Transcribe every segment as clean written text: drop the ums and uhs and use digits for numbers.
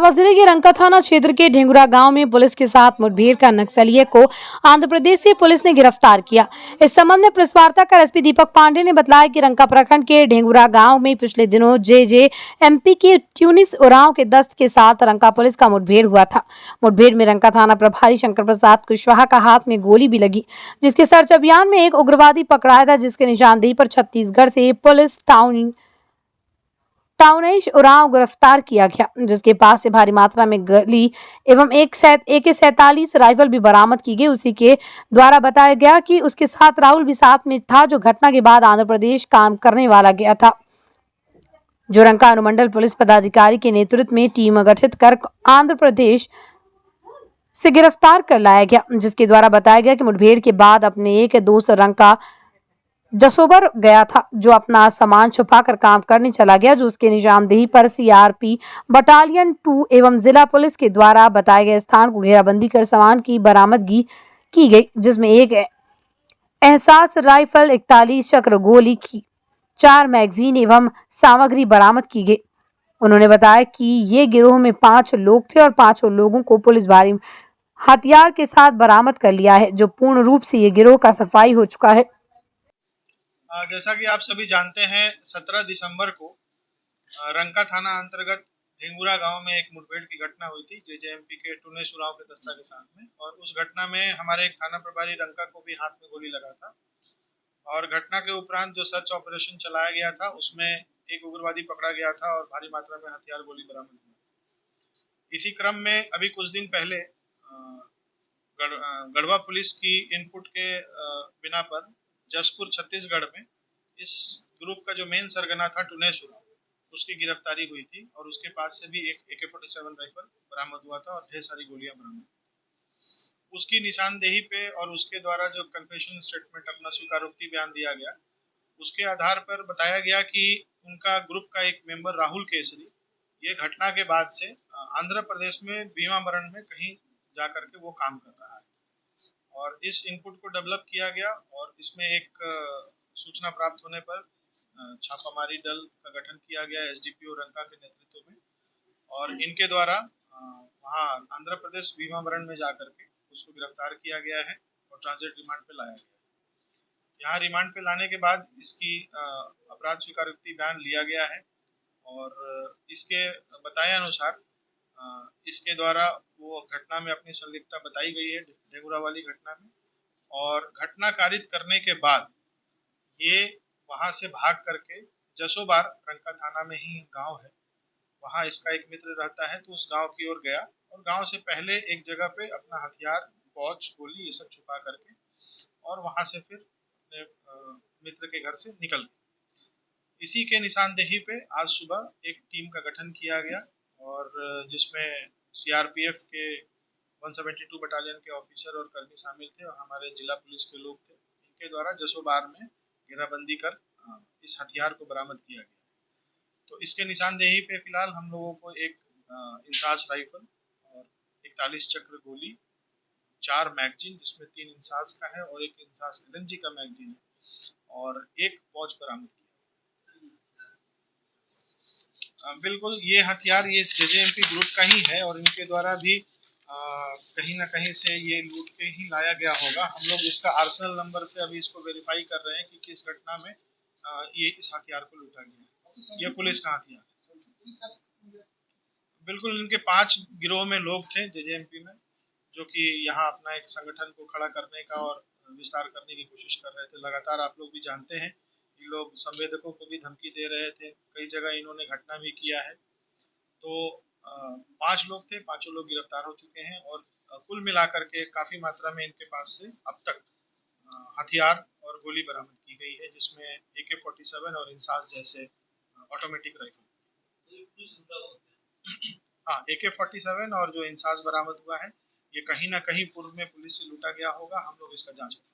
गढ़वा जिले के रंका थाना क्षेत्र के ढेंगुरा गांव में पुलिस के साथ मुठभेड़ का नक्सलिए को आंध्र प्रदेश से पुलिस ने गिरफ्तार किया। इस संबंध में प्रेस वार्ता कर एसपी दीपक पांडे ने बताया कि रंका प्रखंड के ढेंगुरा गांव में पिछले दिनों जेजेएमपी की ट्यूनिस उरांव के दस्त के साथ रंका पुलिस का मुठभेड़ हुआ था। मुठभेड़ में रंका थाना प्रभारी शंकर प्रसाद कुशवाहा का हाथ में गोली भी लगी, जिसके सर्च अभियान में एक उग्रवादी पकड़ाया था, जिसके निशानदेही पर छत्तीसगढ़ से पुलिस टाउनेश उरांव गिरफ्तार किया गया, जिसके पास से भारी मात्रा में गोली एवं AK-47 राइफल भी बरामद की गई। उसी के द्वारा बताया गया कि उसके साथ राहुल भी साथ में था, जो घटना के बाद आंध्र प्रदेश काम करने वाला गया था, जो रंका अनुमंडल पुलिस पदाधिकारी के नेतृत्व में टीम गठित कर आंध्र प्रदेश से गिरफ्तार कर लाया गया, जिसके द्वारा बताया गया कि मुठभेड़ के बाद अपने एक दोस्त रंका जसोबर गया था, जो अपना सामान छुपाकर काम करने चला गया, जो उसके निशानदेही पर CRP बटालियन 2 एवं जिला पुलिस के द्वारा बताए गए स्थान को घेराबंदी कर सामान की बरामदगी की गई, जिसमें एक एहसास राइफल, 41 चक्र गोली की 4 मैगजीन एवं सामग्री बरामद की गई। उन्होंने बताया कि ये गिरोह में 5 लोग थे और 5 लोगों को पुलिस भारी हथियार के साथ बरामद कर लिया है, जो पूर्ण रूप से ये गिरोह का सफाई हो चुका है। जैसा कि आप सभी जानते हैं, 17 दिसंबर को रंका थाना अंतर्गत ढेंगुरा गांव में एक मुठभेड़ की घटना हुई थी जेजेएमपी के टूनेश उरांव के दस्ता के साथ में, और उस घटना में हमारे एक थाना प्रभारी रंका को भी हाथ में गोली लगा था। और घटना के उपरांत जो सर्च ऑपरेशन चलाया गया था, उसमें एक उग्रवादी पकड़ा गया था और भारी मात्रा में हथियार गोली बरामद हुई। इसी क्रम में अभी कुछ दिन पहले गढ़वा पुलिस की इनपुट के बिना पर जसपुर छत्तीसगढ़ में इस ग्रुप का जो मेन सरगना था टूनेश उरांव, उसकी गिरफ्तारी हुई थी और उसके पास से भी एक AK-47 राइफल बरामद हुआ था और ढेर सारी गोलियां बरामद। उसकी निशानदेही पे और उसके द्वारा जो कन्फेशन स्टेटमेंट, अपना स्वीकारोक्ति बयान दिया गया, उसके आधार पर बताया गया कि उनका ग्रुप का एक मेंबर राहुल केसरी ये घटना के बाद से आंध्र प्रदेश में भीमावरण में कहीं जाकर के वो काम कर रहा है। और इस इनपुट को डेवलप किया गया और इसमें एक सूचना प्राप्त होने पर छापामारी दल का गठन किया गया SDPO रंका के नेतृत्व में, और इनके द्वारा वहाँ आंध्र प्रदेश भीमावरण में जाकर के उसको गिरफ्तार किया गया है और ट्रांजिट रिमांड पे लाया गया है। यहाँ रिमांड पे लाने के बाद इसकी अपराध स्वीकारोक्ति बयान लिया गया है और इसके बताए अनुसार इसके द्वारा वो घटना में अपनी संलिप्तता बताई गई है, ढेंगुरा वाली घटना में। और घटना कारित करने के बाद ये वहां से भाग करके जसोबार, रंका थाना में ही गांव है, वहां इसका एक मित्र रहता है, तो उस गांव की ओर गया और गांव से पहले एक जगह पे अपना हथियार, पौच, गोली ये सब छुपा करके और वहां से फिर अपने मित्र के घर से निकल गया। इसी के निशानदेही पे आज सुबह एक टीम का गठन किया गया और जिसमें CRPF के 172 बटालियन के ऑफिसर और कर्मी शामिल थे और हमारे जिला पुलिस के लोग थे। इनके द्वारा जसोबार में घेराबंदी कर इस हथियार को बरामद किया गया। तो इसके निशानदेही पे फिलहाल हम लोगों को एक इंसास राइफल और 41 चक्र गोली, 4 मैगजीन जिसमें 3 इंसास का है और एक इंसास LMG का मैगजीन है और एक पौच बरामद किया। बिल्कुल, ये हथियार ये जेजेएमपी ग्रुप का ही है और इनके द्वारा भी कहीं ना कहीं से ये लूट के ही लाया गया होगा। हम लोग इसका आर्सेनल नंबर से अभी इसको वेरीफाई कर रहे हैं कि किस घटना में ये इस हथियार को लूटा गया। ये पुलिस का हथियार है। बिल्कुल, इनके 5 गिरोह में लोग थे जेजेएमपी में, जो कि यहाँ अपना एक संगठन को खड़ा करने का और विस्तार करने की कोशिश कर रहे थे। लगातार आप लोग भी जानते हैं, ये लोग संवेदकों को भी धमकी दे रहे थे, कई जगह इन्होंने घटना भी किया है। तो 5 लोग थे, 5 लोग गिरफ्तार हो चुके हैं और कुल मिलाकर के काफी मात्रा में इनके पास से अब तक हथियार और गोली बरामद की गई है, जिसमें AK-47 और इंसास जैसे ऑटोमेटिक राइफल। हाँ, AK-47 और जो इंसास बरामद हुआ है, ये कहीं ना कहीं पूर्व में पुलिस से लूटा गया होगा। हम लोग इसका जांच करेंगे।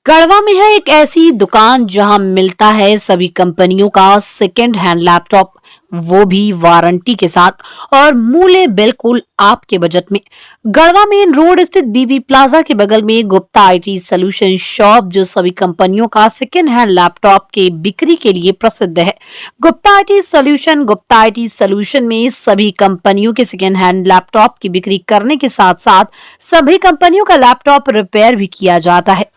गढ़वा में है एक ऐसी दुकान जहां मिलता है सभी कंपनियों का सेकेंड हैंड लैपटॉप, वो भी वारंटी के साथ और मूल्य बिल्कुल आपके बजट में। गढ़वा मेन रोड स्थित बीबी प्लाजा के बगल में गुप्ता आईटी सोल्यूशन शॉप, जो सभी कंपनियों का सेकेंड हैंड लैपटॉप के बिक्री के लिए प्रसिद्ध है। गुप्ता आईटी सोल्यूशन में सभी कंपनियों के सेकेंड हैंड लैपटॉप की बिक्री करने के साथ साथ सभी कंपनियों का लैपटॉप रिपेयर भी किया जाता है।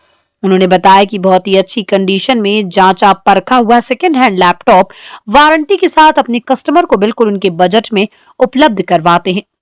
उन्होंने बताया कि बहुत ही अच्छी कंडीशन में जांचा परखा हुआ सेकेंड हैंड लैपटॉप वारंटी के साथ अपने कस्टमर को बिल्कुल उनके बजट में उपलब्ध करवाते हैं।